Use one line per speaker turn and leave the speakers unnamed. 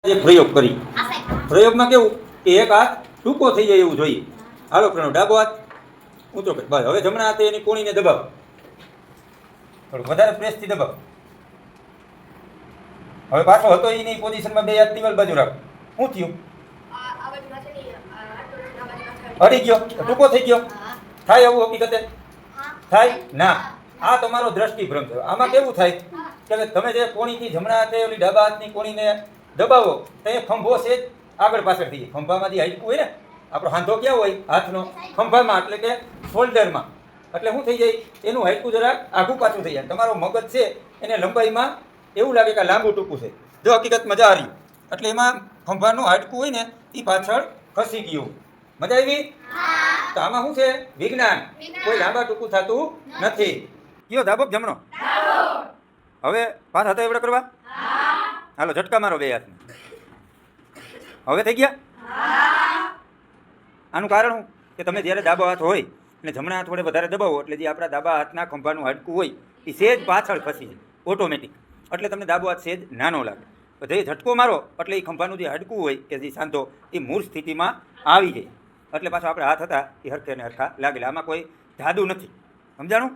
એક પ્રયોગ કરી પ્રયોગમાં કેવું કે એક હાથ ટૂંકો થઈ જાય એવું જોઈએ. હાલો પ્રણવ, ડાબો હાથ ઊંચો કર. બસ હવે જમણા હાથે એની કોણીને દબાવ, થોડું વધારે પ્રેસથી દબાવ. હવે પાછો હતો એની પોઝિશનમાં બે હાથ દિવાલ બાજુ રાખ. શું થયું? અડી ગયો, ટૂંકો થઈ ગયો. થાય એવું હકીકતે? થાય ના. આ તમારો દ્રષ્ટિભ્રમ છે. આમાં કેવું થાય કે તમે જે કોણીથી જમણા હાથે ઓલી ડાબા હાથની કોણીને દબાવો તો એ ખંભો છે આગળ પાછળ થઈ જાય. ખંભામાંથી હાઈકું હોય ને, આપણો હાંધો ક્યાં હોય હાથનો? ખંભામાં, એટલે કે શોલ્ડરમાં. એટલે શું થઈ જાય? એનું હાઈકું જરાક આઘું પાછું થઈ જાય. તમારો મગજ છે એને લંબાઈમાં એવું લાગે કે લાંબુ ટૂંકું છે. જો હકીકત મજા આવી, એટલે એમાં ખંભાનું હાડકું હોય ને એ પાછળ ખસી ગયું. મજા આવી? તો આમાં શું છે? વિજ્ઞાન. કોઈ લાંબા ટૂંકું થતું નથી. કયો ધાબો જમણો? હવે પાછા હતા એવડે કરવા. હાલો ઝટકા મારો બે હાથમાં. હવે થઈ ગયા? આનું કારણ શું કે તમે જ્યારે ડાબો હાથ હોય અને જમણા હાથ વડે વધારે દબાવો એટલે જે આપણા ડાબા હાથના ખંભાનું હાડકું હોય એ સેજ પાછળ ખસી જાય ઓટોમેટિક. એટલે તમને ડાબો હાથ સેજ નાનો લાગે. જે ઝટકો મારો એટલે એ ખંભાનું જે હાડકું હોય કે જે સાંધો એ મૂળ સ્થિતિમાં આવી જાય. એટલે પાછો આપણે હાથ હતા એ હરખે ને હરખા લાગેલા. આમાં કોઈ જાદુ નથી. સમજાણું?